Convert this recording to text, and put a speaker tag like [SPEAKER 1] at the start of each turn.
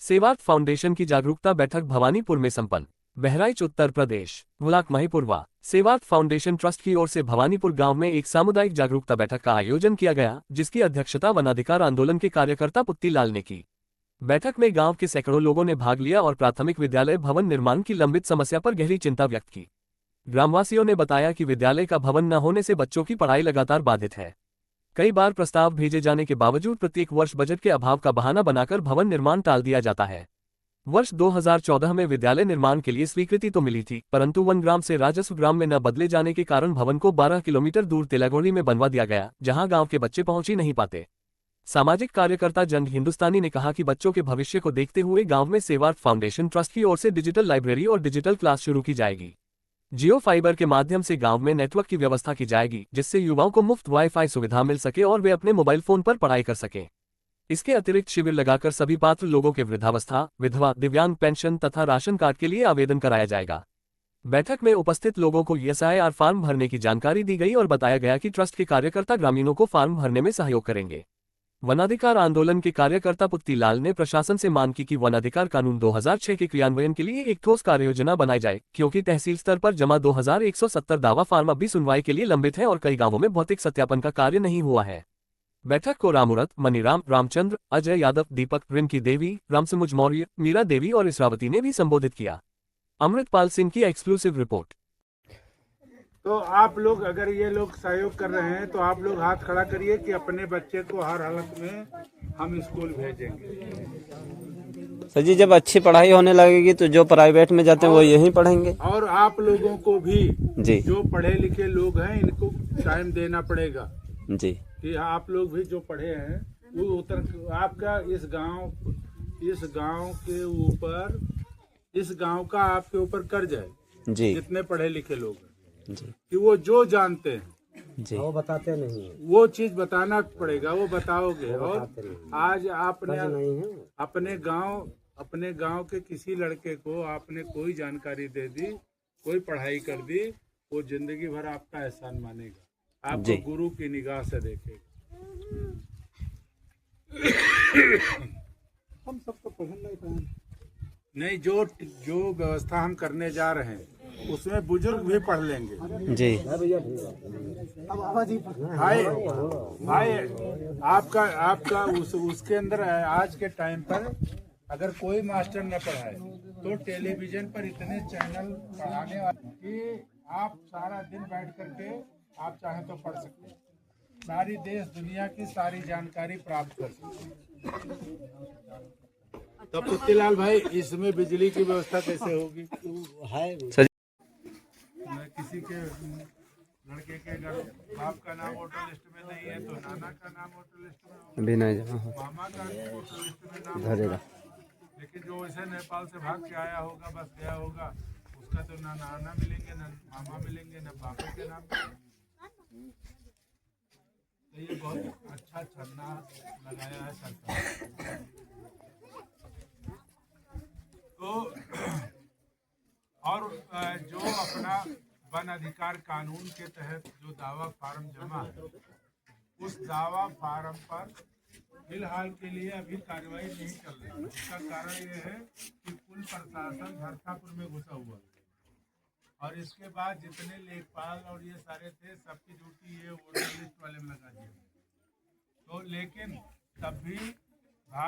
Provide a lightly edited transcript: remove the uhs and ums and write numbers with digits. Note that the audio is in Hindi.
[SPEAKER 1] सेवार्थ फाउंडेशन की जागरूकता बैठक भवानीपुर में संपन्न। Bahraich Uttar Pradesh block महिपुरवा सेवार्थ foundation trust की ओर से भवानीपुर गांव में एक सामुदायिक जागरूकता बैठक का आयोजन किया गया, जिसकी अध्यक्षता वनाधिकार आंदोलन के कार्यकर्ता पुत्ती लाल ने की। बैठक में गांव के सैकड़ों लोगों ने भाग लिया और प्राथमिक विद्यालय भवन निर्माण की लंबित समस्या पर गहरी चिंता व्यक्त की। ग्रामवासियों ने बताया कि विद्यालय का भवन न होने से बच्चों की पढ़ाई लगातार बाधित है। कई बार प्रस्ताव भेजे जाने के बावजूद प्रत्येक वर्ष बजट के अभाव का बहाना बनाकर भवन निर्माण टाल दिया जाता है। वर्ष 2014 में विद्यालय निर्माण के लिए स्वीकृति तो मिली थी, परंतु वन ग्राम से राजस्व ग्राम में न बदले जाने के कारण भवन को 12 किलोमीटर दूर तेलागोड़ी में बनवा दिया गया, जहां गांव के बच्चे पहुंच ही नहीं पाते। सामाजिक कार्यकर्ता जंग हिंदुस्तानी ने कहा कि बच्चों के भविष्य को देखते हुए गांव में सेवार्थ फाउंडेशन ट्रस्ट की ओर से डिजिटल लाइब्रेरी और डिजिटल क्लास शुरू की जाएगी। जियो फाइबर के माध्यम से गांव में नेटवर्क की व्यवस्था की जाएगी, जिससे युवाओं को मुफ्त वाईफाई सुविधा मिल सके और वे अपने मोबाइल फोन पर पढ़ाई कर सकें। इसके अतिरिक्त शिविर लगाकर सभी पात्र लोगों के वृद्धावस्था, विधवा, दिव्यांग पेंशन तथा राशन कार्ड के लिए आवेदन कराया जाएगा। बैठक में उपस्थित लोगों को SIR फॉर्म भरने की जानकारी दी गई और बताया गया कि ट्रस्ट के कार्यकर्ता ग्रामीणों को फॉर्म भरने में सहयोग करेंगे। वनाधिकार आंदोलन के कार्यकर्ता पुत्ती लाल ने प्रशासन से मांग की कि वनाधिकार कानून 2006 के क्रियान्वयन के लिए एक ठोस कार्ययोजना बनाई जाए, क्योंकि तहसील स्तर पर जमा 2170 दावा फार्म अब भी सुनवाई के लिए लंबित है और कई गांवों में भौतिक सत्यापन का कार्य नहीं हुआ है। बैठक को रामूरत, मनीराम, रामचंद्र, अजय यादव, दीपक, रिंकी देवी, रामसमुज मौर्य, मीरा देवी और इसरावती ने भी संबोधित किया। अमृतपाल सिंह की एक्सक्लूसिव रिपोर्ट।
[SPEAKER 2] तो आप लोग अगर ये लोग सहयोग कर रहे हैं तो आप लोग हाथ खड़ा करिए कि अपने बच्चे को हर हालत में हम स्कूल भेजेंगे।
[SPEAKER 3] सर जी, जब अच्छी पढ़ाई होने लगेगी तो जो प्राइवेट में जाते हैं वो यहीं पढ़ेंगे।
[SPEAKER 2] और आप लोगों को भी
[SPEAKER 3] जी,
[SPEAKER 2] जो पढ़े लिखे लोग हैं इनको टाइम देना पड़ेगा
[SPEAKER 3] जी,
[SPEAKER 2] कि आप लोग भी जो पढ़े हैं वो आपका इस गांव का आपके ऊपर कर्ज है
[SPEAKER 3] जी,
[SPEAKER 2] जितने पढ़े लिखे लोग हैं
[SPEAKER 3] जी,
[SPEAKER 2] कि वो जो जानते हैं
[SPEAKER 3] जी,
[SPEAKER 4] वो बताते नहीं है,
[SPEAKER 2] वो चीज बताना पड़ेगा, वो बताओगे। और आज आपने
[SPEAKER 4] नहीं है।
[SPEAKER 2] अपने गांव के किसी लड़के को आपने कोई जानकारी दे दी, कोई पढ़ाई कर दी, वो जिंदगी भर आपका एहसान मानेगा, आपको गुरु की निगाह से देखेगा। हम सबको पढ़ना नहीं, जो व्यवस्था हम करने जा रहे हैं उसमें बुजुर्ग भी पढ़ लेंगे।
[SPEAKER 3] जी,
[SPEAKER 2] भाई आपका उसके अंदर आज के टाइम पर अगर कोई मास्टर न पढ़ाए तो टेलीविजन पर इतने चैनल पढ़ाने वाले कि आप सारा दिन बैठ करके आप चाहे तो पढ़ सकते हैं, सारी देश दुनिया की सारी जानकारी प्राप्त कर सकते हैं। तो पुत्तीलाल भाई, इसमें बिजली की व्यवस्था कैसे होगी? किसी के लड़के के अगर बाप का नाम वोटर लिस्ट में नहीं है तो नाना का नाम वोटर लिस्ट में होगा,
[SPEAKER 3] अभी नहीं जमा
[SPEAKER 2] मामा का वोटर लिस्ट में नाम
[SPEAKER 3] धरेगा।
[SPEAKER 2] लेकिन जो वैसे नेपाल से भाग के आया होगा, बस गया होगा, उसका तो ना नाना मिलेंगे, ना मामा मिलेंगे, ना बापू के नाम मिलेंगे। तो ये बहुत अच्छा छन्ना लगाया है सरकार। तो और जो अपना वन अधिकार कानून के तहत जो दावा फार्म जमा है, उस दावा फार्म पर फिलहाल के लिए अभी कार्रवाई नहीं चल रही। इसका कारण ये है कि कुल प्रशासन भरतापुर में घुसा हुआ है और इसके बाद जितने लेखपाल और ये सारे थे, सबकी ड्यूटी ये वोटर लिस्ट वाले में लगा दिया। तो लेकिन तब भी भाग